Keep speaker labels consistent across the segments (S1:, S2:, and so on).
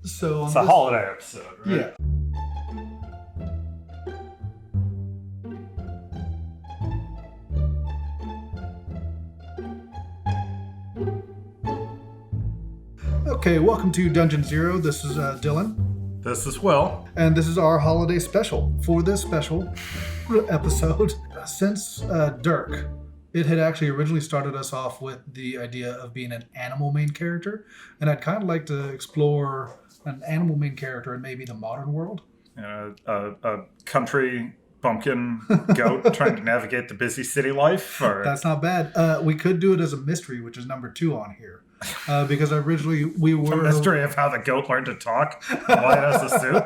S1: So
S2: it's a holiday episode, right?
S1: Yeah. Okay, welcome to Dungeon Zero. This is Dylan.
S2: This is Will.
S1: And this is our holiday special. For this special episode, since Dirk, it had actually originally started us off with the idea of being an animal main character. And I'd kind of like to explore an animal main character in maybe the modern world.
S2: A country bumpkin goat trying to navigate the busy city life? Or...
S1: That's not bad. We could do it as a mystery, which is number 2 on here. Because originally we were...
S2: The mystery of how the goat learned to talk, why it has a suit.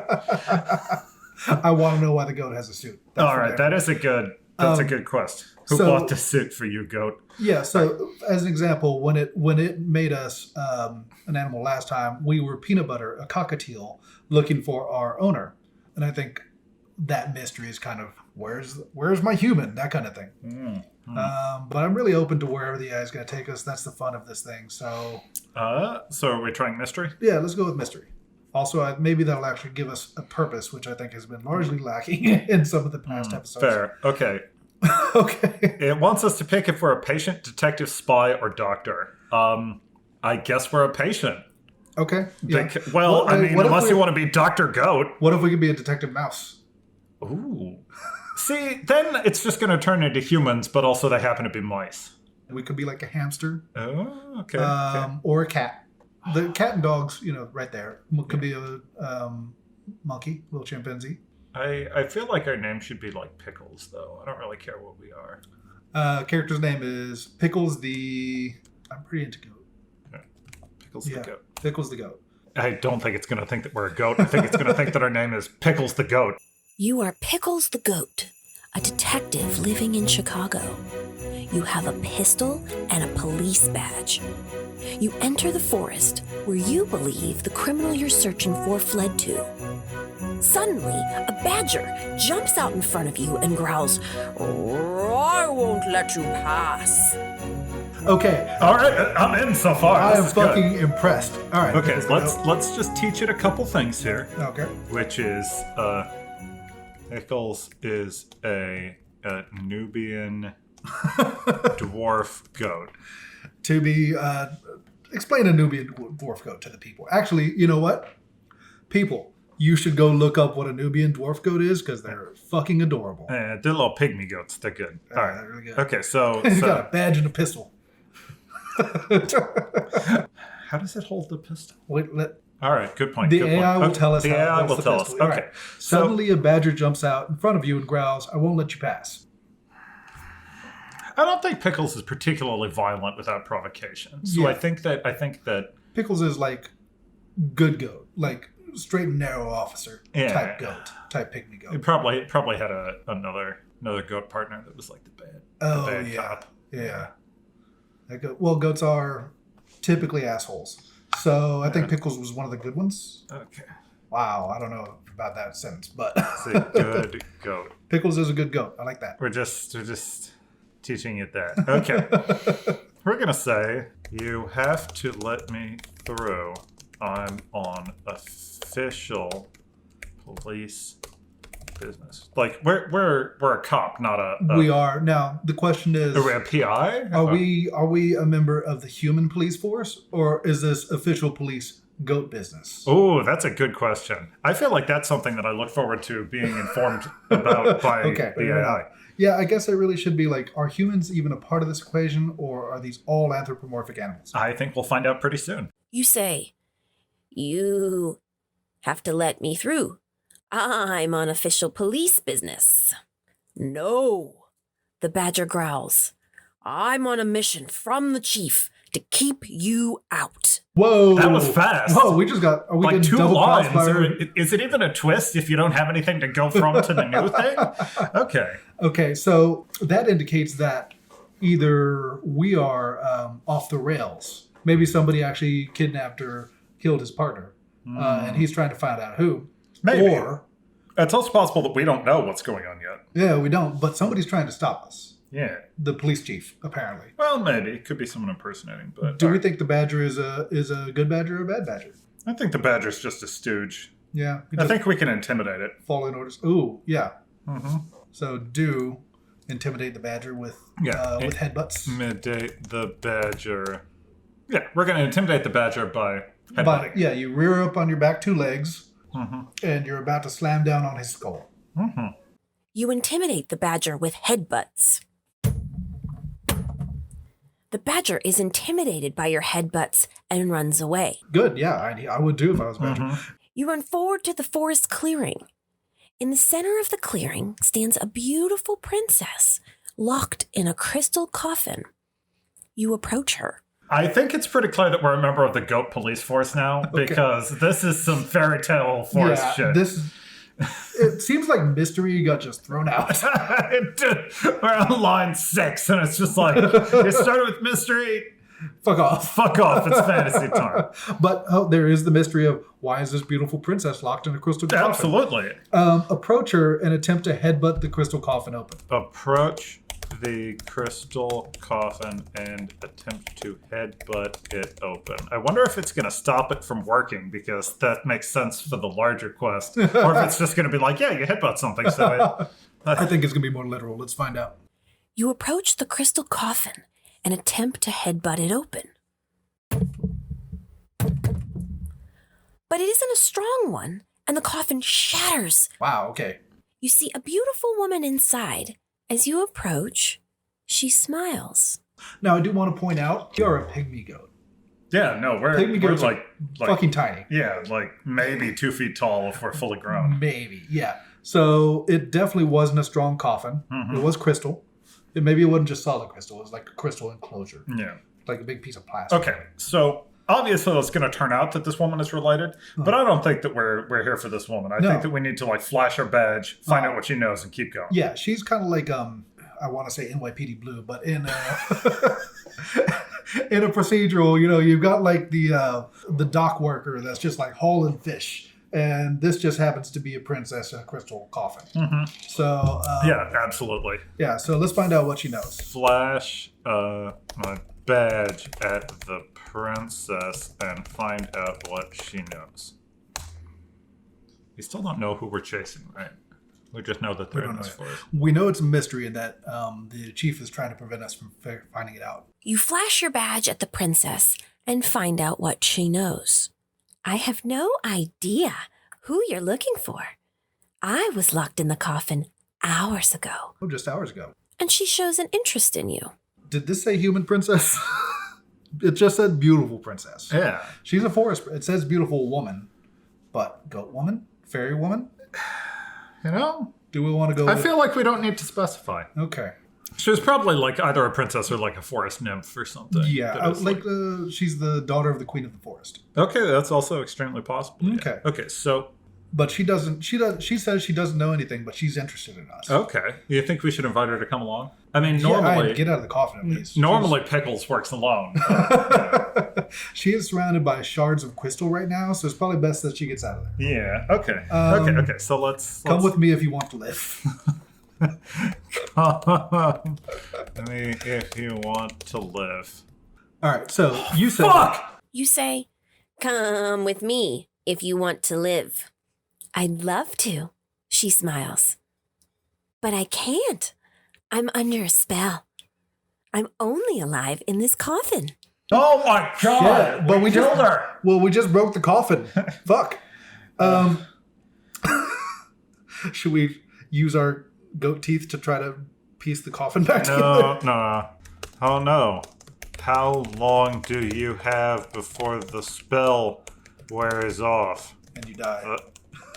S1: I want to know why the goat has a suit.
S2: All right, that's a good quest. Who bought the suit for you, goat?
S1: Yeah, so as an example, when it made us an animal last time, we were peanut butter, a cockatiel, looking for our owner. And I think that mystery is kind of, where's my human? That kind of thing. But I'm really open to wherever the AI is going to take us. That's the fun of this thing. So
S2: are we trying mystery?
S1: Yeah, let's go with mystery. Also, maybe that'll actually give us a purpose, which I think has been largely lacking in some of the past episodes.
S2: Fair. Okay.
S1: Okay.
S2: It wants us to pick if we're a patient, detective, spy, or doctor. I guess we're a patient.
S1: Okay. Yeah.
S2: Unless you want to be Dr. Goat.
S1: What if we could be a detective mouse?
S2: Ooh. See, then it's just going to turn into humans, but also they happen to be mice.
S1: We could be like a hamster.
S2: Oh, okay.
S1: Or a cat. The cat and dogs, right there. Could be a monkey, little chimpanzee.
S2: I feel like our name should be like Pickles, though. I don't really care what we are.
S1: Character's name is Pickles the... I'm pretty into goat.
S2: Yeah. Pickles the Goat.
S1: Pickles the Goat.
S2: I don't think it's going to think that we're a goat. I think it's going to think that our name is Pickles the Goat.
S3: You are Pickles the Goat, a detective living in Chicago. You have a pistol and a police badge. You enter the forest where you believe the criminal you're searching for fled to. Suddenly, a badger jumps out in front of you and growls, "I won't let you pass."
S1: Okay.
S2: All right, I'm in so far.
S1: I am fucking impressed. All right.
S2: Okay, let's just teach it a couple things here.
S1: Okay.
S2: Which is, Pickles is a Nubian dwarf goat.
S1: To be, explain a Nubian dwarf goat to the people. Actually, you know what? People, you should go look up what a Nubian dwarf goat is because they're fucking adorable.
S2: They're little pygmy goats. They're good. All right.
S1: They're really good.
S2: Okay, so...
S1: He's got a badge and a pistol.
S2: How does it hold the pistol?
S1: Wait,
S2: all right, good point.
S1: The AI will tell us.
S2: The AI will tell us. Okay.
S1: Right. Suddenly, a badger jumps out in front of you and growls, "I won't let you pass."
S2: I don't think Pickles is particularly violent without provocation. So yeah. I think that
S1: Pickles is like good goat, like straight and narrow officer type goat, type pygmy goat.
S2: He probably had another goat partner that was like the bad cop.
S1: Yeah. Goats are typically assholes. So I think Pickles was one of the good ones.
S2: Okay.
S1: Wow, I don't know about that sentence, but
S2: it's a good goat.
S1: Pickles is a good goat. I like that.
S2: We're just teaching it that. Okay. We're gonna say you have to let me through. I'm on official police business. Like we're a cop, not a.
S1: We are now. The question is:
S2: are we a PI?
S1: Are we a member of the human police force, or is this official police goat business?
S2: Oh, that's a good question. I feel like that's something that I look forward to being informed about by the AI.
S1: Yeah, I guess it really should be like: are humans even a part of this equation, or are these all anthropomorphic animals?
S2: I think we'll find out pretty soon.
S3: You say, "You have to let me through. I'm on official police business." "No," the badger growls. "I'm on a mission from the chief to keep you out."
S1: Whoa.
S2: That was fast.
S1: Whoa, we just got... Are we
S2: like
S1: getting
S2: 2 lines.
S1: by...
S2: Is it even a twist if you don't have anything to go from to the new thing? Okay.
S1: Okay, so that indicates that either we are off the rails. Maybe somebody actually kidnapped or killed his partner. And he's trying to find out who.
S2: Maybe.
S1: Or
S2: it's also possible that we don't know what's going on yet.
S1: Yeah, we don't. But somebody's trying to stop us.
S2: Yeah.
S1: The police chief, apparently.
S2: Well, maybe. It could be someone impersonating. But
S1: do we think the badger is a good badger or a bad badger?
S2: I think the badger's just a stooge.
S1: Yeah.
S2: I think we can intimidate it.
S1: Following orders. Ooh, yeah.
S2: Mm-hmm.
S1: So do intimidate the badger with headbutts.
S2: Intimidate the badger. Yeah, we're going to intimidate the badger by headbutting.
S1: Yeah, you rear up on your back 2 legs,
S2: Mm-hmm.
S1: and you're about to slam down on his skull.
S2: Mm-hmm.
S3: You intimidate the badger with headbutts. The badger is intimidated by your headbutts and runs away.
S1: Good, yeah, I would too if I was badger.
S2: Mm-hmm.
S3: You run forward to the forest clearing. In the center of the clearing stands a beautiful princess locked in a crystal coffin. You approach her.
S2: I think it's pretty clear that we're a member of the goat police force now, because this is some fairy tale forest shit.
S1: It seems like mystery got just thrown out.
S2: We're on line 6, and it's just like, it started with mystery.
S1: Fuck off.
S2: Fuck off, it's fantasy time.
S1: But there is the mystery of why is this beautiful princess locked in a crystal coffin?
S2: Absolutely.
S1: Approach her and attempt to headbutt the crystal coffin open.
S2: Approach the crystal coffin and attempt to headbutt it open. I wonder if it's going to stop it from working, because that makes sense for the larger quest. Or if it's just going to be like, yeah, you headbutt something. So
S1: I think it's going to be more literal. Let's find out.
S3: You approach the crystal coffin and attempt to headbutt it open. But it isn't a strong one, and the coffin shatters.
S1: Wow, okay.
S3: You see a beautiful woman inside. As you approach, she smiles.
S1: Now, I do want to point out, you're a pygmy goat.
S2: yeah, no, we're
S1: goats
S2: like
S1: fucking tiny.
S2: Yeah, like maybe 2 feet tall if we're fully grown.
S1: Maybe, yeah. So it definitely wasn't a strong coffin.
S2: Mm-hmm.
S1: It was crystal. Maybe it wasn't just solid crystal. It was like a crystal enclosure.
S2: Yeah.
S1: Like a big piece of plastic.
S2: Okay, so obviously it's going to turn out that this woman is related, but I don't think that we're here for this woman. I think that we need to like flash her badge, find out what she knows, and keep going.
S1: Yeah, she's kind of like I want to say NYPD Blue, but in in a procedural, you've got like the dock worker that's just like hauling fish, and this just happens to be a princess in a crystal coffin.
S2: Mm-hmm.
S1: So
S2: yeah, absolutely.
S1: Yeah, so let's find out what she knows.
S2: Flash my badge at the princess and find out what she knows. We still don't know who we're chasing, right? We just know that they're in this forest.
S1: We know it's a mystery and that the chief is trying to prevent us from finding it out.
S3: You flash your badge at the princess and find out what she knows. I have no idea who you're looking for. I was locked in the coffin hours ago.
S1: Oh, just hours ago.
S3: And she shows an interest in you.
S1: Did this say human princess? It just said beautiful princess.
S2: Yeah.
S1: She's a forest. It says beautiful woman, but goat woman, fairy woman.
S2: You know,
S1: do we want to go?
S2: I feel like we don't need to specify.
S1: Okay.
S2: She was probably like either a princess or like a forest nymph or something.
S1: Yeah, she's the daughter of the queen of the forest.
S2: Okay, that's also extremely possible.
S1: Okay.
S2: Yeah. Okay, so.
S1: But she doesn't. She says she doesn't know anything, but she's interested in us.
S2: Okay. You think we should invite her to come along? I mean, normally
S1: get out of the coffin at least.
S2: Normally, Pickles works alone.
S1: She is surrounded by shards of crystal right now, so it's probably best that she gets out of there.
S2: Yeah. Okay. Okay. So let's
S1: come with me if you want to live.
S2: Come with me if you want to live.
S1: All right. So you said.
S2: Fuck!
S3: You say, "Come with me if you want to live." I'd love to, she smiles. But I can't. I'm under a spell. I'm only alive in this coffin.
S2: Oh my god!
S1: Yeah, but we
S2: killed her.
S1: Well, we just broke the coffin. Fuck. Should we use our goat teeth to try to piece the coffin back together?
S2: No. Oh no. How long do you have before the spell wears off?
S1: And you die.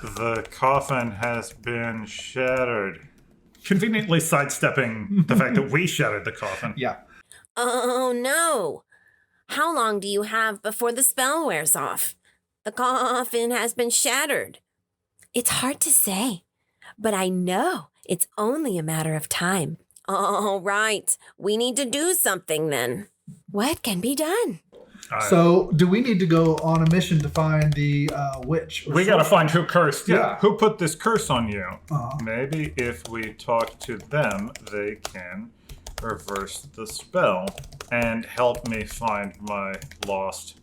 S2: The coffin has been shattered. Conveniently sidestepping the fact that we shattered the coffin.
S1: Yeah.
S3: Oh no. How long do you have before the spell wears off? The coffin has been shattered. It's hard to say, but I know it's only a matter of time. All right. We need to do something then. What can be done?
S1: So, do we need to go on a mission to find the witch?
S2: We gotta find who cursed.
S1: Yeah.
S2: Who put this curse on you?
S1: Uh-huh.
S2: Maybe if we talk to them, they can reverse the spell and help me find my lost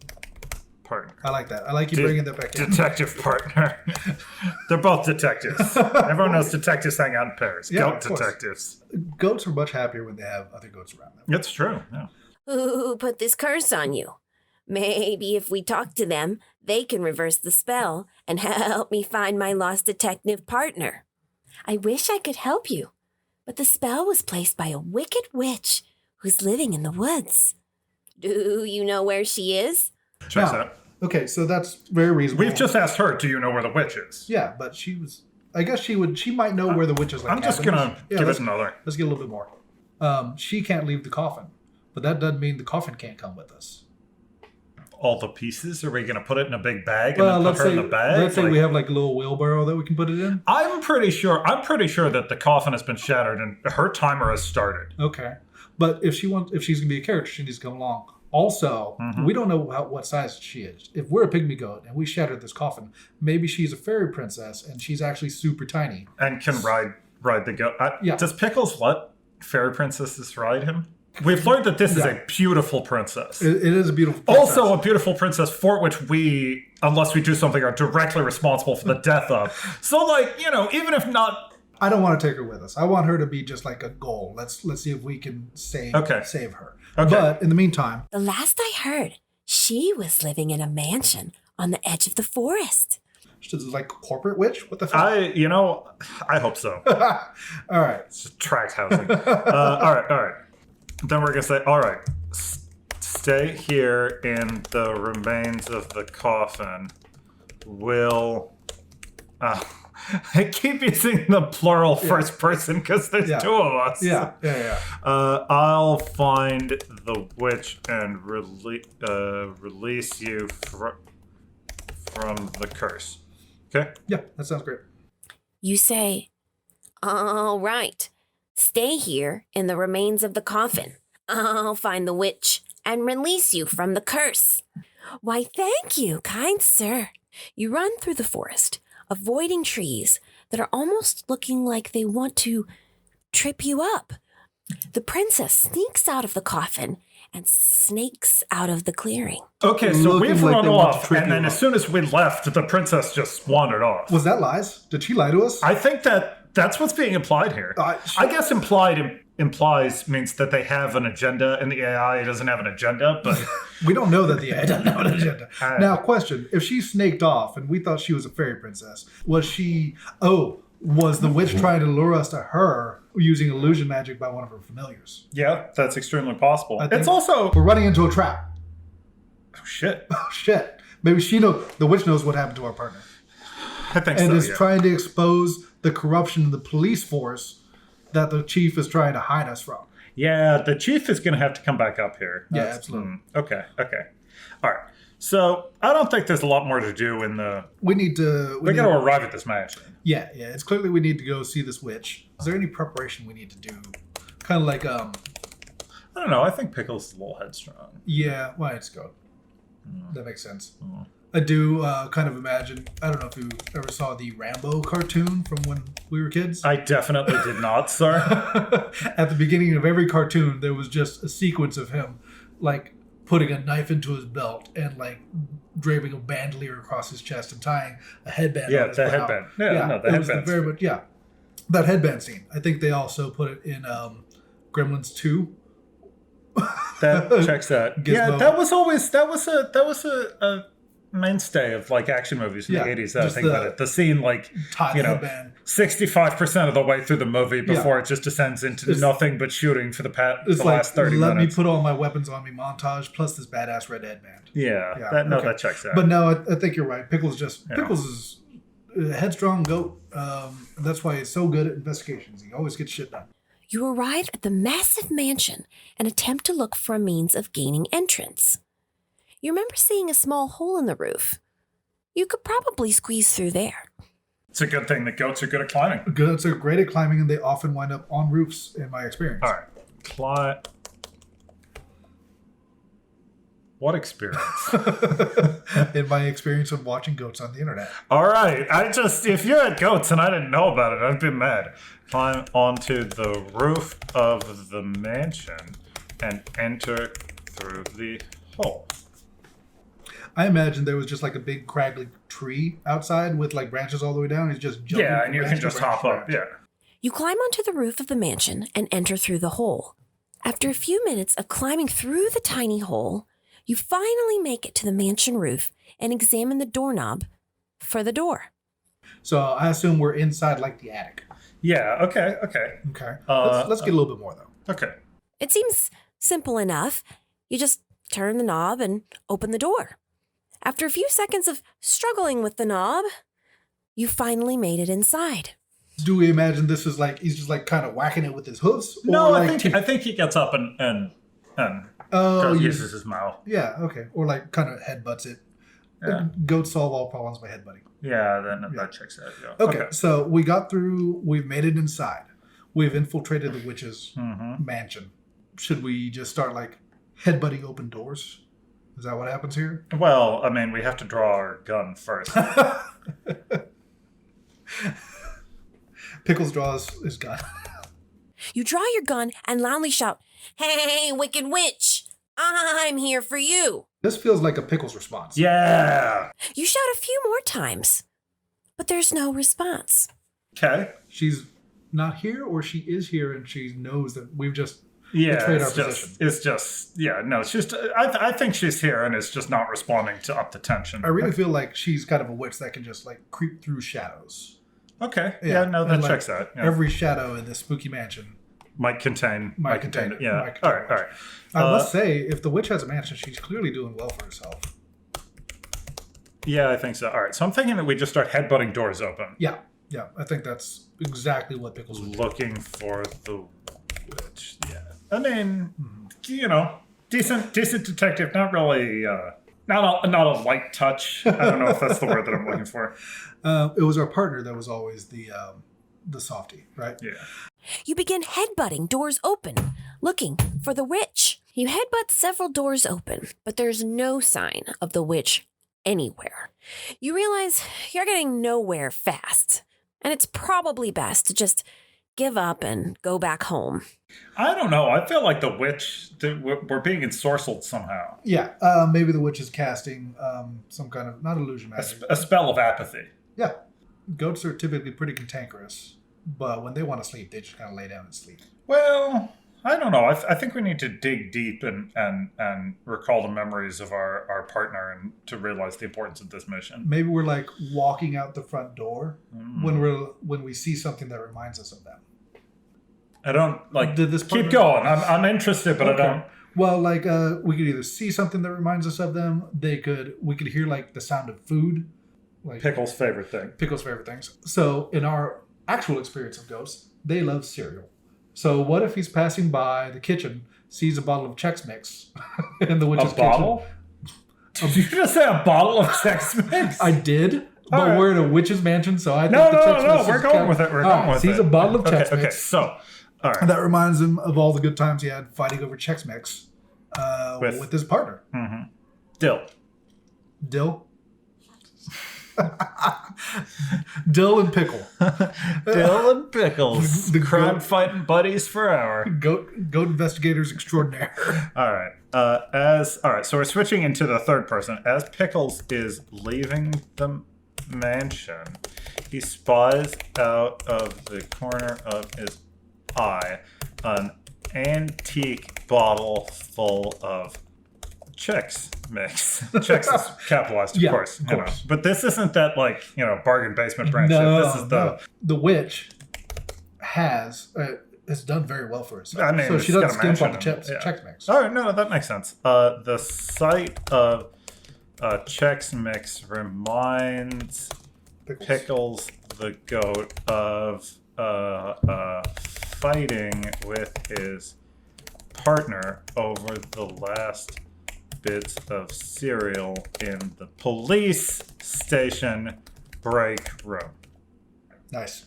S2: partner.
S1: I like that. I like you bringing that back in.
S2: Detective partner. They're both detectives. Everyone knows detectives hang out in pairs.
S1: Yeah,
S2: Goat detectives.
S1: Goats are much happier when they have other goats around them.
S2: It's true. Yeah.
S3: Who put this curse on you? Maybe if we talk to them, they can reverse the spell and help me find my lost detective partner. I wish I could help you, but the spell was placed by a wicked witch who's living in the woods. Do you know where she is?
S2: Checks
S1: Now,
S2: out.
S1: Okay, so that's very reasonable.
S2: We've just asked her, do you know where the witch is?
S1: Yeah, but she was... I guess she might know where the witch is.
S2: I'm just going to give it another.
S1: Let's get a little bit more. She can't leave the coffin, but that doesn't mean the coffin can't come with us.
S2: All the pieces? Are we going to put it in a big bag
S1: Well,
S2: and then
S1: let's
S2: put her
S1: say,
S2: in the bag?
S1: let's say we have like a little wheelbarrow that we can put it in.
S2: I'm pretty sure that the coffin has been shattered and her timer has started.
S1: Okay, but if she's going to be a character, she needs to come along. Also, we don't know what size she is. If we're a pygmy goat and we shattered this coffin, maybe she's a fairy princess and she's actually super tiny
S2: And can ride the goat.
S1: Yeah.
S2: Does Pickles let fairy princesses ride him? We've learned that this is a beautiful princess.
S1: It is a beautiful princess.
S2: Also a beautiful princess for which we, unless we do something, are directly responsible for the death of. So, like, you know, even if not...
S1: I don't want to take her with us. I want her to be just like a goal. Let's see if we can save her.
S2: Okay.
S1: But in the meantime...
S3: The last I heard, she was living in a mansion on the edge of the forest.
S1: She's like corporate witch? What the fuck?
S2: I hope so.
S1: All right.
S2: It's just tract housing. All right. Then we're going to say, all right, stay here in the remains of the coffin. We'll... I keep using the plural first person because there's two of us.
S1: Yeah.
S2: I'll find the witch and release you from the curse. Okay?
S1: Yeah, that sounds great.
S3: You say, all right, stay here in the remains of the coffin. I'll find the witch and release you from the curse. Why, thank you, kind sir. You run through the forest, avoiding trees that are almost looking like they want to trip you up. The princess sneaks out of the coffin and snakes out of the clearing.
S2: Okay, so
S1: Looking
S2: we've
S1: like
S2: run
S1: they want
S2: off,
S1: to trip
S2: and then
S1: you
S2: as
S1: up.
S2: soon as we left, the princess just wandered off.
S1: Was that lies? Did she lie to us?
S2: I think that's what's being implied here. I guess implies means that they have an agenda, and the AI doesn't have an agenda, but...
S1: We don't know that the AI doesn't have an agenda. Now, question. If she snaked off and we thought she was a fairy princess, was the witch trying to lure us to her using illusion magic by one of her familiars?
S2: Yeah, that's extremely possible.
S1: I think
S2: It's also...
S1: We're running into a trap.
S2: Oh, shit.
S1: Oh, shit. Maybe the witch knows what happened to our partner.
S2: I think
S1: And
S2: so,
S1: is
S2: yeah.
S1: trying to expose the corruption in the police force that the chief is trying to hide us from.
S2: Yeah, the chief is going to have to come back up here.
S1: Yeah, absolutely.
S2: Okay. All right. So, I don't think there's a lot more to do in the...
S1: We need to...
S2: We got to arrive at this mansion.
S1: Yeah. It's clearly we need to go see this witch. Is there any preparation we need to do? Kind of like,
S2: I don't know. I think Pickles is a little headstrong.
S1: yeah, well, let's go. That makes sense. I do kind of imagine, I don't know if you ever saw the Rambo cartoon from when we were kids.
S2: I definitely did not, sir.
S1: At the beginning of every cartoon, there was just a sequence of him, like, putting a knife into his belt and, like, draping a bandolier across his chest and tying a headband on his brow.
S2: headband. The
S1: it was
S2: headband's
S1: very much, that headband scene. I think they also put it in Gremlins 2.
S2: That checks out.
S1: Gizmo.
S2: Yeah, that was a mainstay of like action movies in the 80s. That I
S1: just
S2: think about it. The scene, like,
S1: Tie the headband.
S2: 65% of the way through the movie before it just descends into nothing but shooting for the
S1: It's
S2: last 30
S1: let
S2: minutes.
S1: me put all my weapons on me montage plus this badass red headband.
S2: That checks out.
S1: But no, I think you're right. Pickles is a headstrong goat. That's why he's so good at investigations. He always gets shit done.
S3: You arrive at the massive mansion and attempt to look for a means of gaining entrance. You remember seeing a small hole in the roof. You could probably squeeze through there.
S2: It's a good thing that goats are good at climbing.
S1: Goats are great at climbing, and they often wind up on roofs, in my experience.
S2: All right. What experience?
S1: In my experience of watching goats on the internet.
S2: All right. If you had goats and I didn't know about it, I'd be mad. Climb onto the roof of the mansion and enter through the hole.
S1: I imagine there was just like a big craggly tree outside with like branches all the way down. He's just jumping.
S2: Yeah,
S1: from
S2: and you
S1: branch
S2: can
S1: to
S2: just
S1: branch
S2: hop
S1: to
S2: up.
S1: branch.
S2: Yeah.
S3: You climb onto the roof of the mansion and enter through the hole. After a few minutes of climbing through the tiny hole, you finally make it to the mansion roof and examine the doorknob for the door.
S1: So I assume we're inside like the attic.
S2: Yeah, okay.
S1: Okay. Let's get a little bit more though.
S2: Okay.
S3: It seems simple enough. You just turn the knob and open the door. After a few seconds of struggling with the knob, you finally made it inside.
S1: Do we imagine this is like he's just like kind of whacking it with his hoofs?
S2: No,
S1: or
S2: I
S1: like
S2: think he gets up and uses his mouth.
S1: Yeah, okay. Or like kind of headbutts it.
S2: Yeah.
S1: Goats solve all problems by headbutting.
S2: Yeah, then that checks out. Yeah.
S1: Okay, so we got through, we've made it inside. We've infiltrated the witch's mansion. Should we just start like headbutting open doors? Is that what happens here?
S2: Well, I mean, we have to draw our gun first.
S1: Pickles draws his gun.
S3: You draw your gun and loudly shout, "Hey, wicked witch, I'm here for you."
S1: This feels like a Pickles response.
S2: Yeah.
S3: You shout a few more times, but there's no response.
S2: Okay.
S1: She's not here, or she is here and she knows that we've just
S2: Yeah,
S1: betrayed our
S2: it's
S1: position.
S2: just, no, it's just, I think she's here and is just not responding to up the tension.
S1: I really feel like she's kind of a witch that can just like creep through shadows.
S2: Okay. Yeah, no, that
S1: and, like,
S2: checks out. Yeah.
S1: Every shadow in this spooky mansion
S2: might contain it. Yeah.
S1: might contain
S2: All right.
S1: I must say, if the witch has a mansion, she's clearly doing well for herself.
S2: Yeah, I think so. All right. So I'm thinking that we just start headbutting doors open.
S1: Yeah. I think that's exactly what Pickles would do.
S2: Looking for the witch. Yeah. I mean, decent detective. Not really, not a light touch. I don't know if that's the word that I'm looking for.
S1: It was our partner that was always the softie, right?
S2: Yeah.
S3: You begin headbutting doors open, looking for the witch. You headbutt several doors open, but there's no sign of the witch anywhere. You realize you're getting nowhere fast, and it's probably best to just give up and go back home.
S2: I don't know. I feel like the witch, we're being ensorcelled somehow.
S1: Yeah. Maybe the witch is casting some kind of, not illusion magic.
S2: A spell of apathy.
S1: Yeah. Goats are typically pretty cantankerous, but when they want to sleep, they just kind of lay down and sleep.
S2: Well, I don't know. I think we need to dig deep and recall the memories of our partner and to realize the importance of this mission.
S1: Maybe we're like walking out the front door when we see something that reminds us of them.
S2: I don't like.
S1: Did this
S2: keep
S1: partner-
S2: going. I'm interested, but
S1: Okay.
S2: I don't.
S1: Well, like we could either see something that reminds us of them. We could hear like the sound of food, like
S2: Pickles' favorite thing.
S1: Pickles' favorite things. So in our actual experience of ghosts, they love cereal. So what if he's passing by the kitchen, sees a bottle of Chex Mix in the witch's
S2: bottle? Did you just say a bottle of Chex Mix?
S1: I did, but
S2: All right.
S1: we're in a witch's mansion, so I think
S2: No,
S1: the Chex Mix is
S2: we're going with it. We're going with it.
S1: Sees a bottle of Chex
S2: Okay,
S1: Mix.
S2: so, all right.
S1: That reminds him of all the good times he had fighting over Chex Mix with his partner.
S2: Dill.
S1: Dill? Dill and Pickle.
S2: Dill and Pickles.
S1: The
S2: crime
S1: goat-
S2: fighting buddies forever.
S1: Goat investigators extraordinaire.
S2: All right. All right. So we're switching into the third person. As Pickles is leaving the mansion, he spies out of the corner of his eye an antique bottle full of Chex Mix. Chex is capitalized, of
S1: Yeah,
S2: course.
S1: of
S2: you know.
S1: course.
S2: But this isn't that bargain basement brand shit. This is
S1: the witch has done very well for herself.
S2: I mean,
S1: so she
S2: it's got
S1: doesn't
S2: a
S1: skimp on the
S2: mansion and-
S1: Chex Mix.
S2: All right, no, that makes sense. The sight of Chex Mix reminds Pickles the Goat of fighting with his partner over the last bits of cereal in the police station break room.
S1: Nice.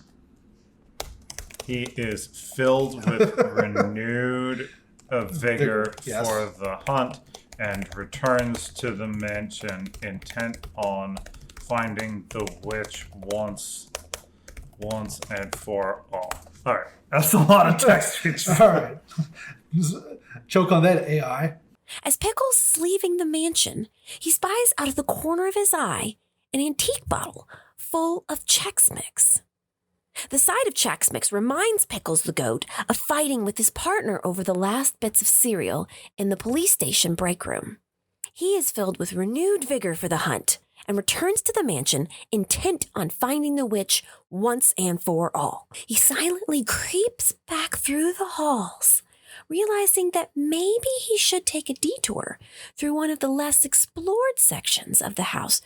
S2: He is filled with renewed vigor
S1: Yes.
S2: for the hunt and returns to the mansion intent on finding the witch once and for all. All right, that's a lot of text.
S1: All right. Choke on that, AI.
S3: As Pickles is leaving the mansion, he spies out of the corner of his eye an antique bottle full of Chex Mix. The sight of Chex Mix reminds Pickles the Goat of fighting with his partner over the last bits of cereal in the police station break room. He is filled with renewed vigor for the hunt and returns to the mansion intent on finding the witch once and for all. He silently creeps back through the halls, realizing that maybe he should take a detour through one of the less explored sections of the house,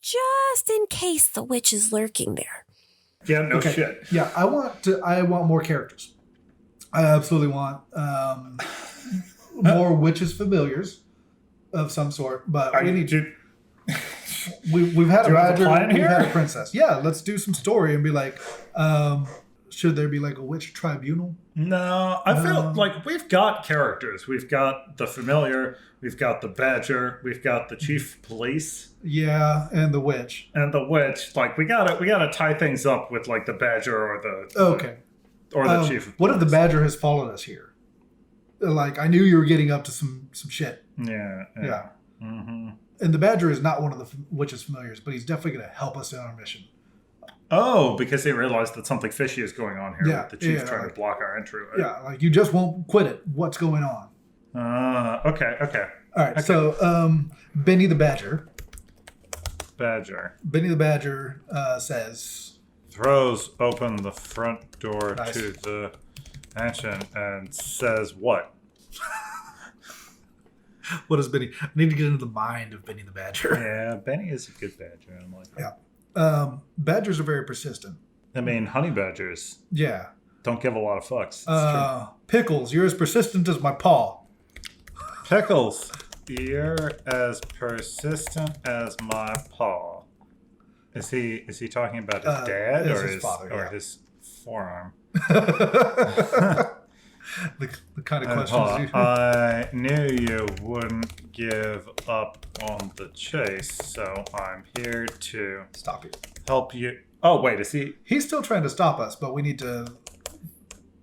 S3: just in case the witch is lurking there.
S2: Yeah, no shit.
S1: Yeah, I want more characters. I absolutely want more witches familiars of some sort. But we need to. We've had a badger. We've had a princess. Yeah, let's do some story and be like, should there be like a witch tribunal?
S2: No, I feel like we've got characters. We've got the familiar. We've got the badger. We've got the chief of police.
S1: Yeah, and the witch.
S2: And the witch. Like we gotta tie things up with like the badger or the or the chief of police.
S1: What if the badger has followed us here? Like I knew you were getting up to some shit.
S2: Yeah.
S1: Mm-hmm. And the badger is not one of the witch's familiars, but he's definitely going to help us in our mission.
S2: Oh, because they realized that something fishy is going on here with the chief trying to block our entry. Right?
S1: Yeah, like you just won't quit it. What's going on?
S2: Okay.
S1: All right, so Benny the Badger. Benny the Badger says...
S2: Throws open the front door to the mansion and says what?
S1: What is Benny? I need to get into the mind of Benny the Badger.
S2: Yeah, Benny is a good badger. I'm like,
S1: yeah. Badgers are very persistent.
S2: I mean, honey badgers.
S1: Yeah.
S2: Don't give a lot of fucks.
S1: Pickles, you're as persistent as my paw.
S2: Pickles, you're as persistent as my paw. Is he talking about his dad or his father, or his forearm?
S1: The kind of questions
S2: I knew you wouldn't give up on the chase, so I'm here to
S1: stop you.
S2: Help you. Oh, wait, is he?
S1: He's still trying to stop us, but we need to.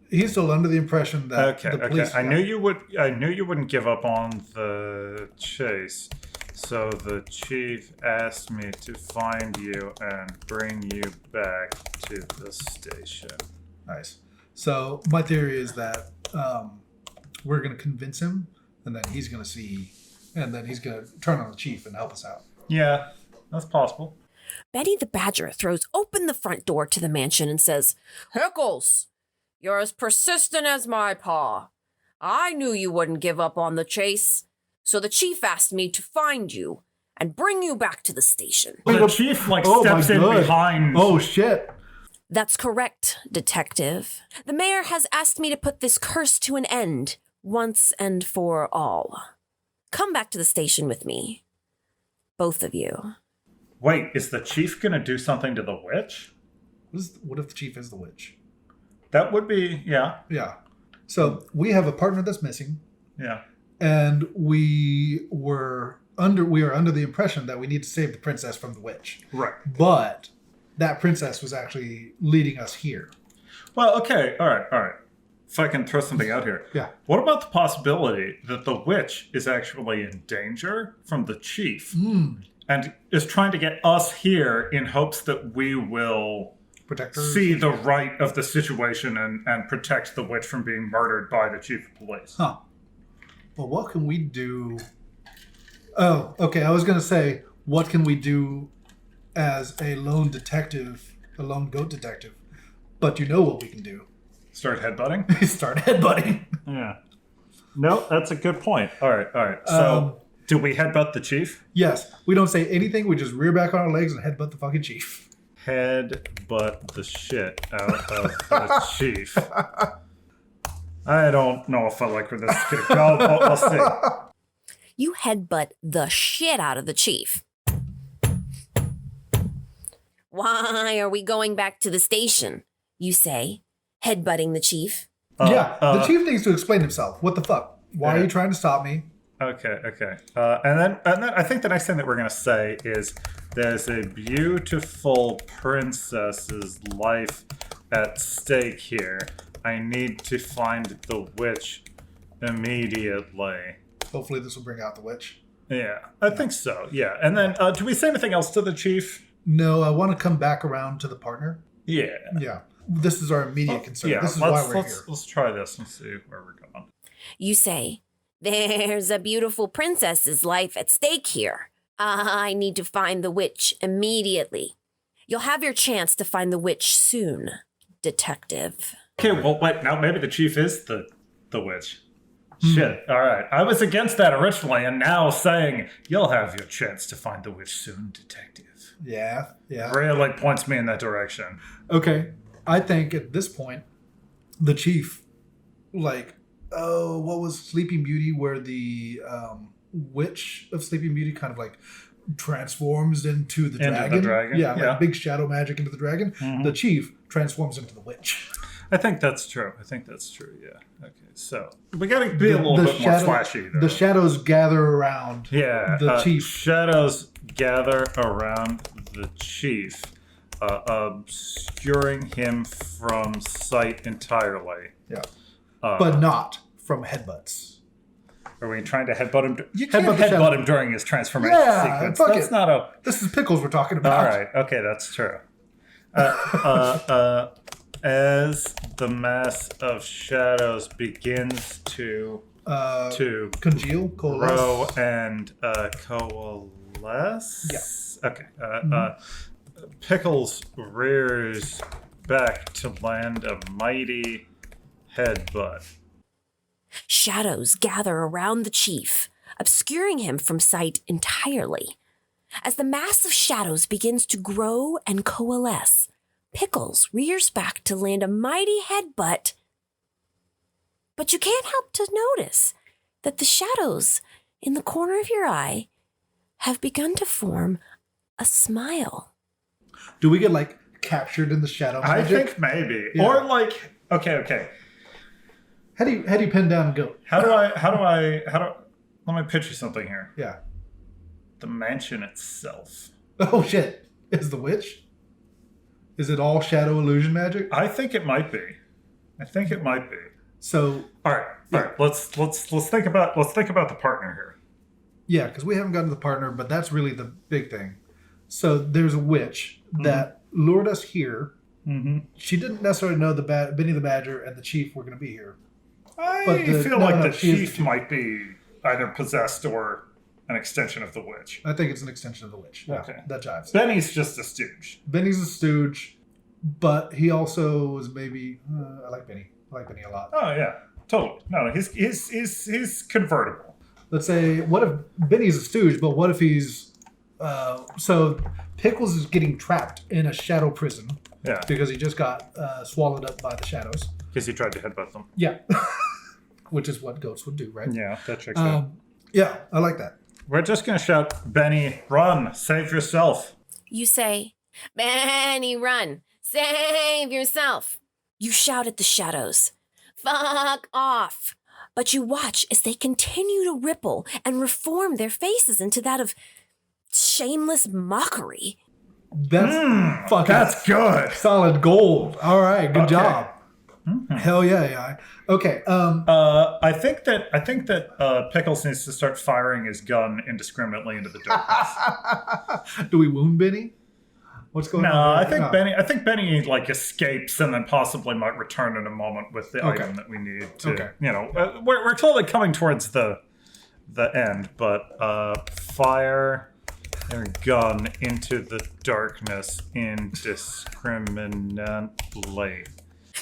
S1: He's still under the impression that the police.
S2: I knew you wouldn't give up on the chase, so the chief asked me to find you and bring you back to the station.
S1: Nice. So my theory is that we're going to convince him, and then he's going to see, and then he's going to turn on the chief and help us out.
S2: Yeah, that's possible.
S3: Betty the Badger throws open the front door to the mansion and says, Pickles, you're as persistent as my paw. I knew you wouldn't give up on the chase, so the chief asked me to find you and bring you back to the station.
S2: The chief steps in behind.
S1: Oh, shit.
S3: That's correct, Detective. The mayor has asked me to put this curse to an end, once and for all. Come back to the station with me. Both of you.
S2: Wait, is the chief going to do something to the witch?
S1: What if the chief is the witch?
S2: That would be, yeah.
S1: Yeah. So we have a partner that's missing.
S2: Yeah.
S1: And we are under the impression that we need to save the princess from the witch.
S2: Right.
S1: But that princess was actually leading us here.
S2: Well, okay. All right. If I can throw something out here.
S1: Yeah.
S2: What about the possibility that the witch is actually in danger from the chief and is trying to get us here in hopes that we will
S1: protect her?
S2: See the right of the situation and protect the witch from being murdered by the chief of police?
S1: Huh. Well, what can we do? Oh, okay. I was going to say, what can we do as a lone detective, a lone goat detective? But you know what we can do.
S2: Start headbutting?
S1: Start headbutting.
S2: Yeah. No, that's a good point. All right. So, do we headbutt the chief?
S1: Yes. We don't say anything. We just rear back on our legs and headbutt the fucking chief.
S2: Headbutt the shit out of the chief. I don't know if I like where this is going to go, but we'll see.
S3: You headbutt the shit out of the chief. Why are we going back to the station? You say, headbutting the chief.
S1: The chief needs to explain himself. What the fuck? Why are you trying to stop me?
S2: Okay. And then I think the next thing that we're going to say is there's a beautiful princess's life at stake here. I need to find the witch immediately.
S1: Hopefully this will bring out the witch.
S2: Yeah, I think so. Yeah, and then do we say anything else to the chief?
S1: No, I want to come back around to the partner.
S2: Yeah.
S1: Yeah. This is our immediate concern.
S2: Yeah,
S1: this is why we're here.
S2: Let's try this and see where we're going.
S3: You say, there's a beautiful princess's life at stake here. I need to find the witch immediately. You'll have your chance to find the witch soon, detective.
S2: Okay, well, wait, now maybe the chief is the witch. Shit, all right. I was against that originally, and now saying, you'll have your chance to find the witch soon, detective.
S1: Yeah.
S2: Really points me in that direction.
S1: Okay. I think at this point, the chief, what was Sleeping Beauty, where the witch of Sleeping Beauty kind of like transforms into the dragon? Yeah, like big shadow magic into the dragon. Mm-hmm. The chief transforms into the witch.
S2: I think that's true. Yeah. Okay, so we got to be a little bit more flashy, though.
S1: The shadows gather around
S2: the
S1: chief.
S2: Shadows gather around the chief, obscuring him from sight entirely.
S1: Yeah. But not from headbutts.
S2: Are we trying to headbutt him? You can't headbutt him during his transformation sequence. That's not a...
S1: This is Pickles we're talking about.
S2: All right. Okay, that's true. As the mass of shadows begins to
S1: congeal,
S2: grow, and coalesce.
S1: Yeah.
S2: Okay. Pickles rears back to land a mighty headbutt.
S3: Shadows gather around the chief, obscuring him from sight entirely. As the mass of shadows begins to grow and coalesce, Pickles rears back to land a mighty headbutt. But you can't help to notice that the shadows in the corner of your eye have begun to form a smile.
S1: Do we get captured in the shadow magic?
S2: I think maybe.
S1: Yeah.
S2: Or okay.
S1: How do you pin down a goat?
S2: Let me pitch you something here.
S1: Yeah.
S2: The mansion itself.
S1: Oh shit. Is the witch? Is it all shadow illusion magic?
S2: I think it might be.
S1: So
S2: all right. Let's think about the partner here.
S1: Yeah, because we haven't gotten to the partner, but that's really the big thing. So there's a witch that lured us here. Mm-hmm. She didn't necessarily know Benny the Badger and the chief were going to be here.
S2: I feel like the chief might be either possessed or an extension of the witch.
S1: I think it's an extension of the witch. Yeah,
S2: okay.
S1: That jives.
S2: Benny's just a stooge.
S1: Benny's a stooge, but he also was maybe... I like Benny. I like Benny a lot.
S2: Oh, yeah. Totally. No, he's convertible.
S1: Let's say, what if Benny's a stooge, but what if he's... so Pickles is getting trapped in a shadow prison.
S2: Yeah.
S1: Because he just got swallowed up by the shadows.
S2: Because he tried to headbutt them.
S1: Yeah. Which is what goats would do, right?
S2: Yeah, that checks out.
S1: Yeah, I like that.
S2: We're just going to shout, Benny, run, save yourself.
S3: You say, Benny, run, save yourself. You shout at the shadows, fuck off. But you watch as they continue to ripple and reform their faces into that of shameless mockery.
S1: That's
S2: good.
S1: Solid gold. All right, good job. Mm-hmm. Hell yeah. Okay.
S2: I think that Pickles needs to start firing his gun indiscriminately into the darkness.
S1: Do we wound Benny? What's going on?
S2: No, I think Benny escapes and then possibly might return in a moment with the item that we need to.
S1: Okay.
S2: We're totally coming towards the end, but fire their gun into the darkness indiscriminately.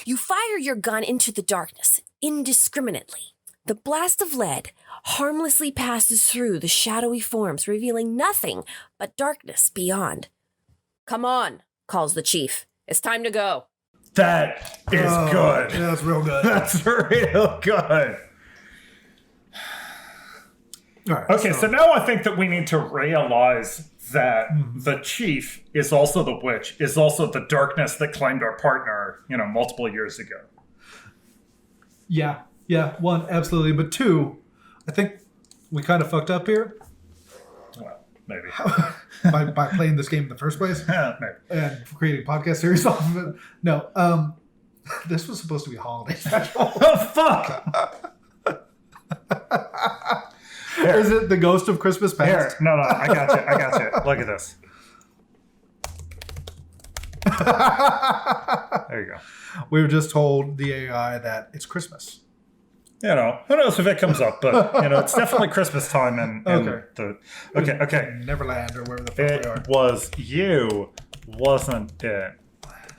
S3: You fire your gun into the darkness indiscriminately. The blast of lead harmlessly passes through the shadowy forms, revealing nothing but darkness beyond. Come on, calls the chief. It's time to go.
S2: That is good.
S1: Yeah, that's real good.
S2: That's real good.
S1: All right,
S2: okay, so now I think that we need to realize that the chief is also the witch, is also the darkness that claimed our partner, multiple years ago.
S1: Yeah, one, absolutely. But two, I think we kind of fucked up here.
S2: Well, maybe.
S1: by playing this game in the first place.
S2: Maybe.
S1: And creating a podcast series off of it. No, this was supposed to be a holiday special.
S2: Oh, fuck!
S1: Is it the ghost of Christmas past?
S2: Here, no, I got you. Look at this. There you go.
S1: We were just told the AI that it's Christmas.
S2: You know, who knows if it comes up, but you know, it's definitely Christmas time and okay.
S1: Neverland or wherever the fuck we are.
S2: It was you, wasn't it?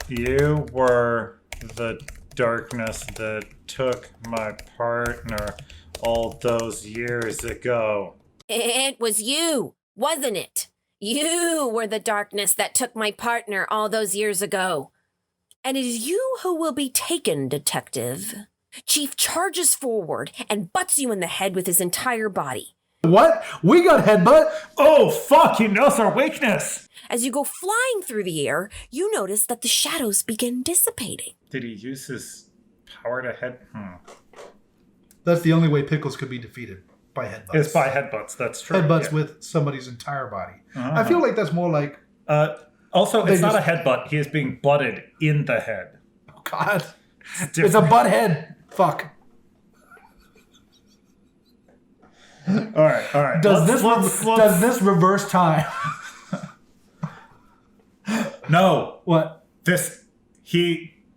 S2: You were the darkness that took my partner all those years ago.
S3: It was you, wasn't it? You were the darkness that took my partner all those years ago. And it is you who will be taken, Detective. Chief charges forward and butts you in the head with his entire body.
S1: What? We got headbutt?
S2: Oh, fuck, he knows our weakness!
S3: As you go flying through the air, you notice that the shadows begin dissipating.
S2: Did he use his power to head?
S1: That's the only way Pickles could be defeated, by headbutts.
S2: It's by headbutts, that's true.
S1: Headbutts with somebody's entire body. I feel like that's more like...
S2: Also, it's not a headbutt. He is being butted in the head.
S1: Oh, God. It's a butt head. Fuck.
S2: All right.
S1: Does this reverse time?
S2: No.
S1: What?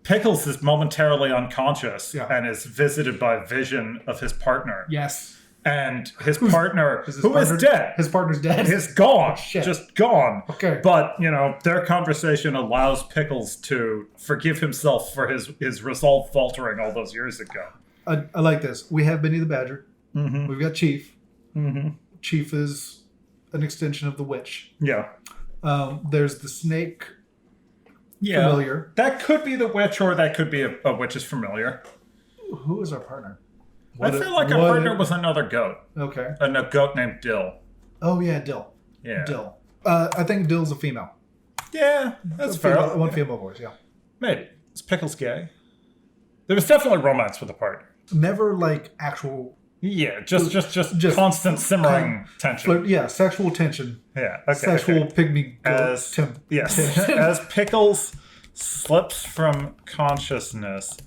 S2: Pickles is momentarily unconscious
S1: Yeah.
S2: and is visited by a vision of his partner.
S1: Yes.
S2: And his partner,
S1: Is
S2: dead.
S1: His partner's dead.
S2: Is gone.
S1: Shit.
S2: Just gone.
S1: Okay.
S2: But, you know, their conversation allows Pickles to forgive himself for his resolve faltering all those years ago.
S1: I like this. We have Benny the Badger.
S2: Mm-hmm.
S1: We've got Chief.
S2: Mm-hmm.
S1: Chief is an extension of the witch.
S2: Yeah.
S1: There's the snake
S2: Yeah.
S1: familiar.
S2: That could be the witch, or that could be a witch's familiar.
S1: Who is our partner?
S2: I feel like our partner was another goat.
S1: Okay.
S2: A goat named Dill.
S1: Oh, yeah, Dill.
S2: Yeah.
S1: Dill. I think Dill's a female.
S2: Yeah, that's
S1: A
S2: fair.
S1: female, one female voice, yeah.
S2: Maybe. Is Pickles gay? There was definitely romance with the partner.
S1: Never like actual...
S2: Yeah, just constant simmering tension.
S1: Yeah, sexual tension.
S2: Yeah, okay.
S1: Sexual
S2: okay.
S1: pygmy goat
S2: Yes. As Pickles slips from consciousness,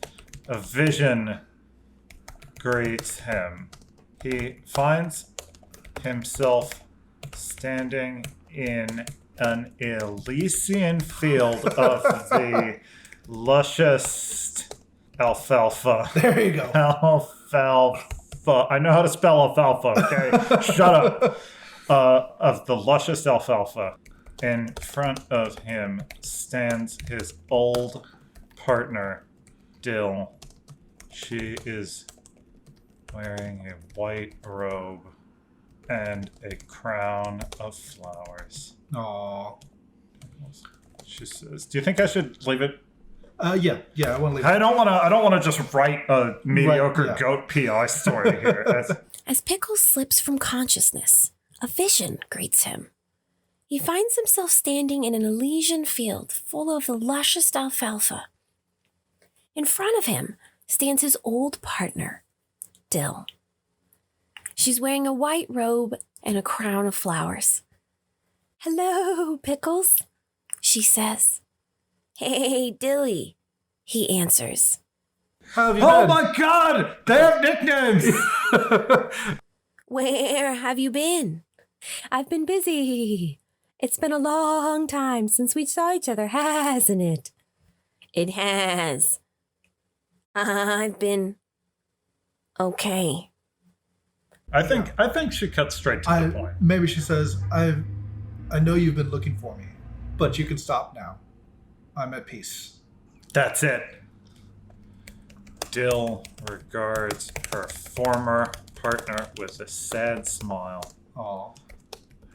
S2: a vision greets him. He finds himself standing in an Elysian field of the luscious alfalfa.
S1: There you go.
S2: Alfalfa. I know how to spell alfalfa, okay? Shut up. Of the luscious alfalfa. In front of him stands his old partner, Dill. She is wearing a white robe and a crown of flowers.
S1: Aww.
S2: She says, "Do you think I should leave it?"
S1: Yeah, I want to leave.
S2: I don't want to just write a mediocre
S1: yeah.
S2: goat PI story here.
S3: As Pickles slips from consciousness, a vision greets him. He finds himself standing in an Elysian field full of the luscious alfalfa. In front of him stands his old partner, Dill. She's wearing a white robe and a crown of flowers. "Hello, Pickles," she says. "Hey, Dilly," he answers.
S1: How have you
S2: Oh
S1: been?
S2: my God! They have nicknames.
S3: "Where have you been?" "I've been busy. It's been a long time since we saw each other, hasn't it?" "It has. I've been okay."
S2: I think she cuts straight to the point.
S1: Maybe she says, I know you've been looking for me, but you can stop now. I'm at peace.
S2: That's it. Dill regards her former partner with a sad smile.
S1: Aw.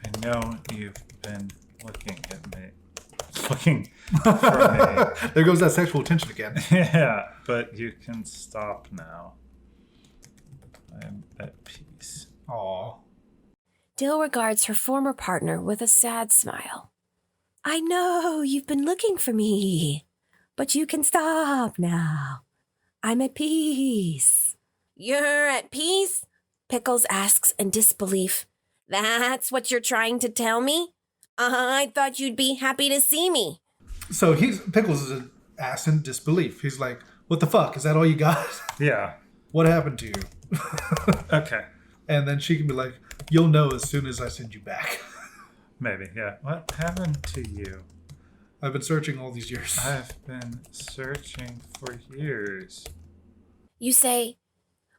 S2: I know you've been looking at me. Looking for me.
S1: There goes that sexual tension again.
S2: Yeah, but you can stop now. I'm at peace.
S1: Aw.
S3: Dill regards her former partner with a sad smile. "I know you've been looking for me, but you can stop now. I'm at peace." "You're at peace?" Pickles asks in disbelief. "That's what you're trying to tell me? I thought you'd be happy to see me."
S1: So Pickles is an ass in disbelief. He's like, what the fuck? Is that all you got?
S2: Yeah.
S1: What happened to you?
S2: Okay.
S1: And then she can be like, You'll know as soon as I send you back.
S2: Maybe, yeah. What happened to you?
S1: I've been searching all these years.
S2: I've been searching for years.
S3: You say,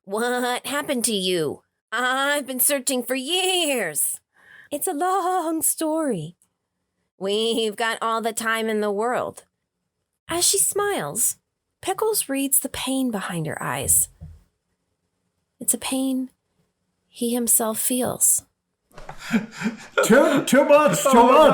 S3: "What happened to you? I've been searching for years." It's a long story. We've got all the time in the world. As she smiles, Pickles reads the pain behind her eyes. It's a pain he himself feels.
S2: 2 months, 2 months.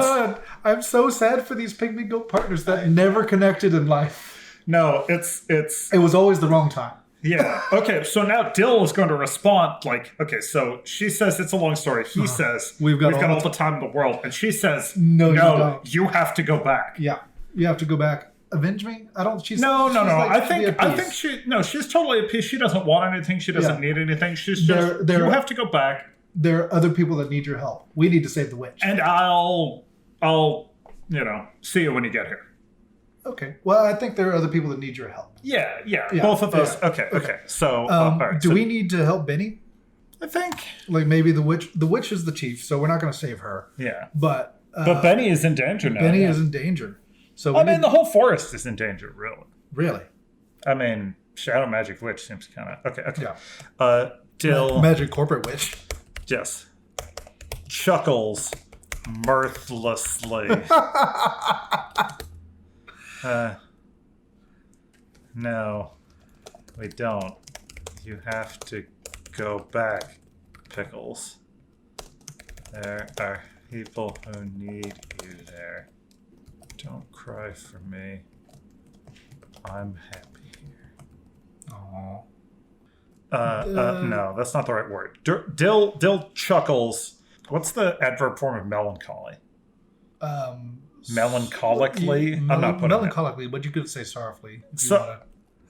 S1: God. I'm so sad for these pygmy goat partners that never connected in life.
S2: No, it's
S1: It was always the wrong time.
S2: yeah. Okay, so now Dill is going to respond like, okay, so she says it's a long story. He says
S1: We've got
S2: all the time in the world, and she says
S1: No, you don't.
S2: you have to go back.
S1: Yeah, you have to go back. Avenge me? I don't. She's
S2: No.
S1: she's like,
S2: I
S1: to be at
S2: think
S1: peace.
S2: she's totally at peace. She doesn't want anything. She doesn't need anything. She's just
S1: There-
S2: you have to go back,
S1: There are other people that need your help. We need to save the witch.
S2: and I'll see you when you get here.
S1: Okay. Well, I think there are other people that need your help.
S2: Yeah.
S1: Yeah,
S2: Both of those.
S1: yeah.
S2: Okay. So, all right.
S1: Do
S2: so
S1: we need to help Benny?
S2: I think.
S1: Like maybe the witch. The witch is the chief, so we're not going to save her.
S2: Yeah.
S1: But
S2: Benny is in danger now.
S1: Benny
S2: yeah.
S1: is in danger. So
S2: I mean, the whole forest is in danger, really.
S1: really
S2: I mean, Shadow Magic Witch seems kind of okay.
S1: Yeah.
S2: Dill,
S1: magic corporate witch.
S2: yes, chuckles mirthlessly. No, we don't. You have to go back, Pickles. There are people who need you there. Don't cry for me. I'm happy here.
S1: Aww.
S2: No, that's not the right word. Dill chuckles. What's the adverb form of melancholy? Melancholically? I'm not putting it.
S1: melancholically, but you could say sorrowfully. If you
S2: So-
S1: wanna.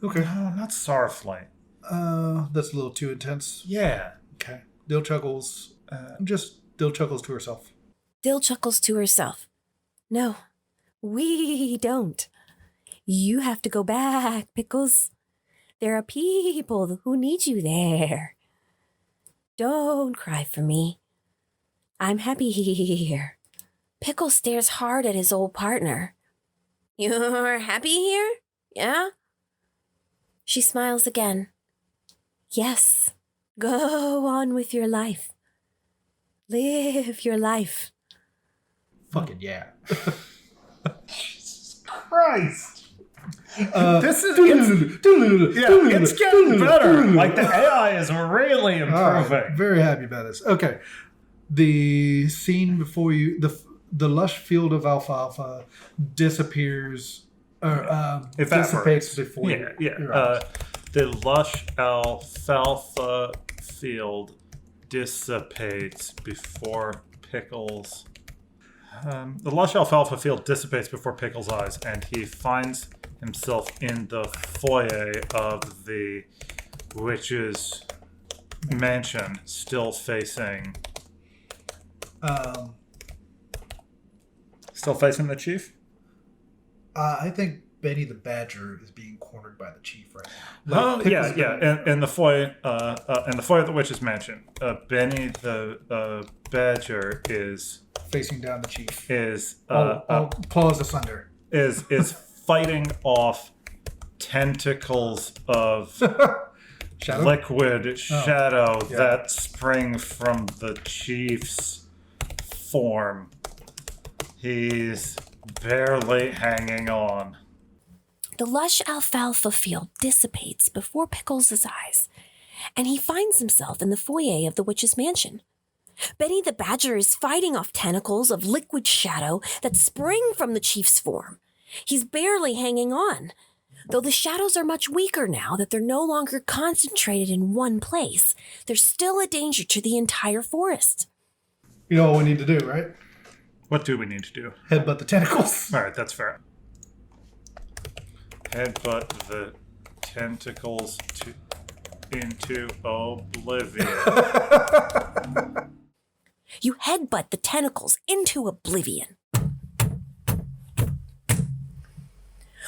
S1: Okay.
S2: No, not sorrowfully.
S1: That's a little too intense.
S2: Yeah.
S1: Okay. Dill chuckles. Dill chuckles to herself.
S3: Dill chuckles to herself. "No, we don't. You have to go back, Pickles. There are people who need you there. Don't cry for me. I'm happy here." Pickles stares hard at his old partner. "You're happy here? Yeah?" She smiles again. "Yes. Go on with your life. Live your life."
S1: Fucking yeah.
S2: Christ. This is
S1: It's
S2: getting better. Like the AI is really improving.
S1: Very happy about this. Okay. The scene before you, the lush field of alfalfa disappears or dissipates before you. your eyes.
S2: The lush alfalfa field dissipates before Pickles. The lush alfalfa field dissipates before Pickles' eyes, and he finds himself in the foyer of the witch's mansion, still facing the chief.
S1: I think Benny the Badger is being cornered by the chief right now.
S2: In the foyer of the witch's mansion, Benny the Badger is
S1: facing down the chief.
S2: Claws
S1: asunder.
S2: Is fighting off tentacles of
S1: Shadow?
S2: liquid shadow that spring from the chief's form. He's barely hanging on.
S3: The lush alfalfa field dissipates before Pickles' eyes, and he finds himself in the foyer of the witch's mansion. Benny the Badger is fighting off tentacles of liquid shadow that spring from the chief's form. He's barely hanging on, though the shadows are much weaker now that they're no longer concentrated in one place. There's still a danger to the entire forest.
S1: You know what we need to do, right?
S2: What do we need to do?
S1: Headbutt the tentacles.
S2: All right, that's fair. Headbutt the tentacles into oblivion.
S3: You headbutt the tentacles into oblivion.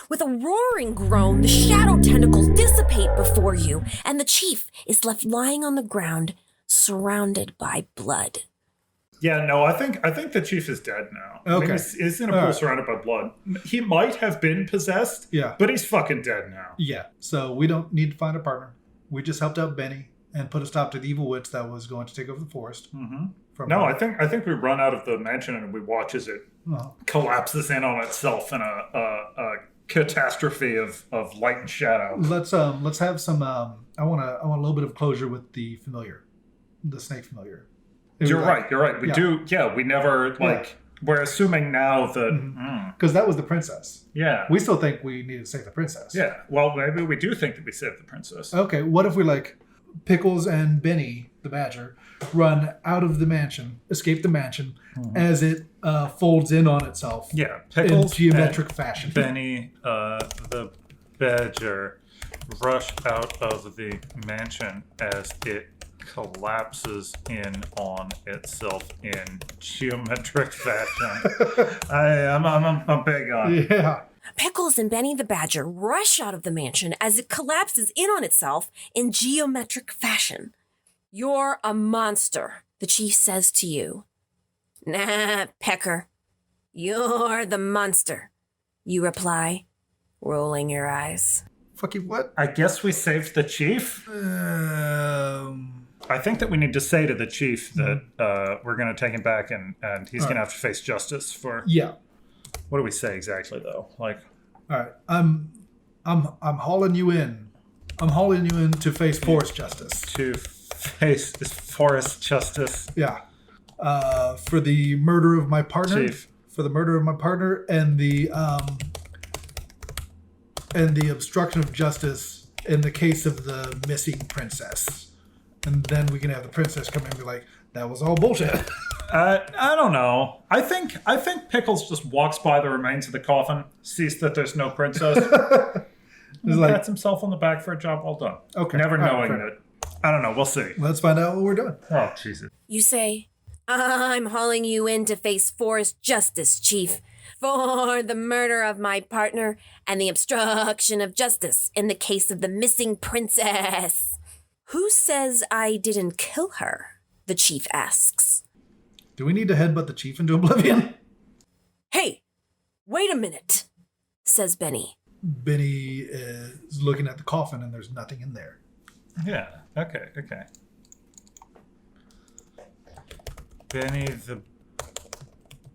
S3: With a roaring groan, the shadow tentacles dissipate before you, and the chief is left lying on the ground, surrounded by blood.
S2: Yeah, no, I think the chief is dead now.
S1: Okay.
S2: I mean, he's in a pool surrounded by blood. He might have been possessed,
S1: Yeah.
S2: but he's fucking dead now.
S1: Yeah. So we don't need to find a partner. We just helped out Benny and put a stop to the evil witch that was going to take over the forest.
S2: Mm-hmm. No, I think we run out of the mansion and we watch as it collapses in on itself in a catastrophe of light and shadow.
S1: Let's have some. I want a little bit of closure with the familiar, the snake familiar.
S2: You're right. We do. Yeah, we never We're assuming now that
S1: because that was the princess.
S2: Yeah,
S1: we still think we need to save the princess.
S2: Yeah. Well, maybe we do think that we saved the princess.
S1: Okay. What if we Pickles and Benny the badger run out of the mansion, escape the mansion as it folds in on itself.
S2: Yeah, Pickles
S1: in geometric fashion.
S2: Benny the badger rush out of the mansion as it collapses in on itself in geometric fashion. I'm big on.
S1: Yeah.
S3: Pickles and Benny the badger rush out of the mansion as it collapses in on itself in geometric fashion. You're a monster, the chief says to you. Nah, Pecker. You're the monster, you reply, rolling your eyes.
S1: Fuck you, what?
S2: I guess we saved the chief? I think that we need to say to the chief that we're going to take him back and he's going to have to face justice for...
S1: Yeah.
S2: What do we say exactly, though? All
S1: right. I'm hauling you in. I'm hauling you in to face forest justice.
S2: To face forest justice.
S1: Yeah. For the murder of my partner.
S2: Chief.
S1: For the murder of my partner and the obstruction of justice in the case of the missing princess. And then we can have the princess come in and be like, that was all bullshit.
S2: I don't know. I think Pickles just walks by the remains of the coffin, sees that there's no princess, and pats himself on the back for a job well done.
S1: Okay.
S2: Never knowing that. I don't know. We'll see.
S1: Let's find out what we're doing.
S2: Oh, Jesus.
S3: You say, I'm hauling you in to face forest justice, chief, for the murder of my partner and the obstruction of justice in the case of the missing princess. Who says I didn't kill her? The chief asks.
S1: Do we need to headbutt the chief into oblivion?
S3: Hey, wait a minute, says Benny.
S1: Benny is looking at the coffin and there's nothing in there.
S2: Yeah, okay. Benny the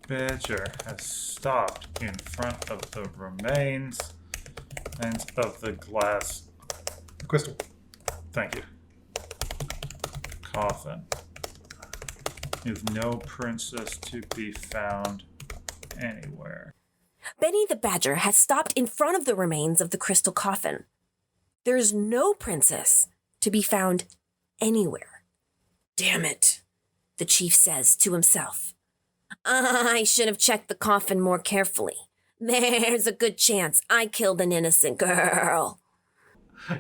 S2: badger has stopped in front of the remains of the glass...
S1: Crystal.
S2: Thank you. Coffin. With no princess to be found anywhere.
S3: Benny the badger has stopped in front of the remains of the crystal coffin. There's no princess to be found anywhere. Damn it, the chief says to himself. I should have checked the coffin more carefully. There's a good chance I killed an innocent girl.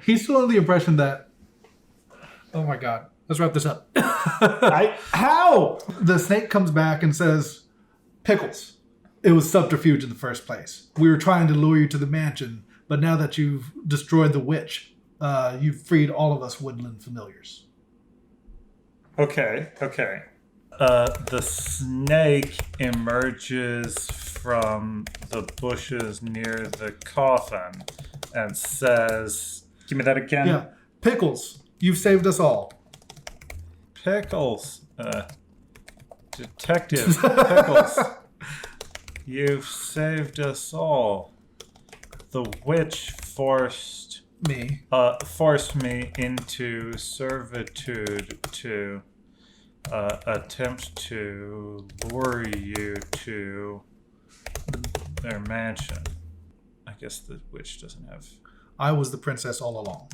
S1: He's still under the impression that... Oh my God. Let's wrap this up.
S2: How?
S1: The snake comes back and says, Pickles, it was subterfuge in the first place. We were trying to lure you to the mansion, but now that you've destroyed the witch, you've freed all of us woodland familiars.
S2: Okay. The snake emerges from the bushes near the coffin and says, give me that again.
S1: Yeah. Pickles, you've saved us all.
S2: Pickles, Detective Pickles, you've saved us all. The witch forced me into servitude to attempt to lure you to their mansion. I guess the witch doesn't have...
S1: I was the princess all along.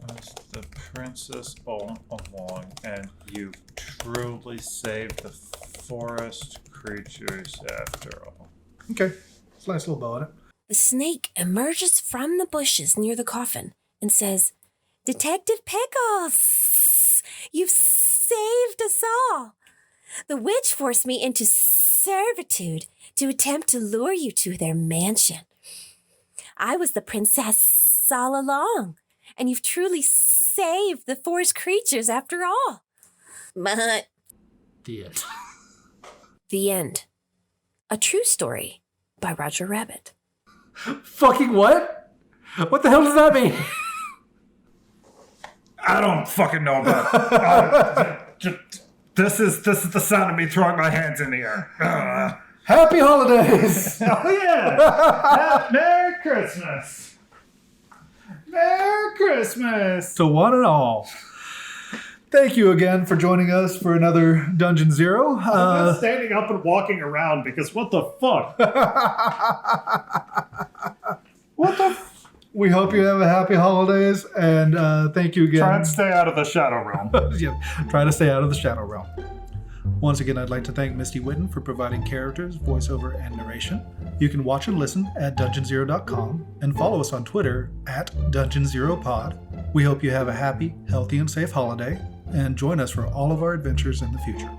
S2: Was the princess all along, and you've truly saved the forest creatures after all.
S1: Okay. It's a nice little bow on it.
S3: The snake emerges from the bushes near the coffin and says, Detective Pickles, you've saved us all. The witch forced me into servitude to attempt to lure you to their mansion. I was the princess all along. And you've truly saved the forest creatures after all. But
S4: The end.
S3: the end. A true story by Roger Rabbit.
S4: Fucking what? What the hell does that mean?
S2: I don't fucking know about this is the sound of me throwing my hands in the air.
S4: Happy holidays!
S2: Oh yeah! Merry Christmas! Merry Christmas!
S1: To one and all. Thank you again for joining us for another Dungeon Zero.
S2: I'm not standing up and walking around because what the fuck? What the
S1: We hope you have a happy holidays, and thank you again.
S2: Try and stay out of the Shadow Realm.
S1: Yeah, try to stay out of the Shadow Realm. Once again, I'd like to thank Misty Whitten for providing characters, voiceover, and narration. You can watch and listen at DungeonZero.com and follow us on Twitter at DungeonZeroPod. We hope you have a happy, healthy, and safe holiday, and join us for all of our adventures in the future.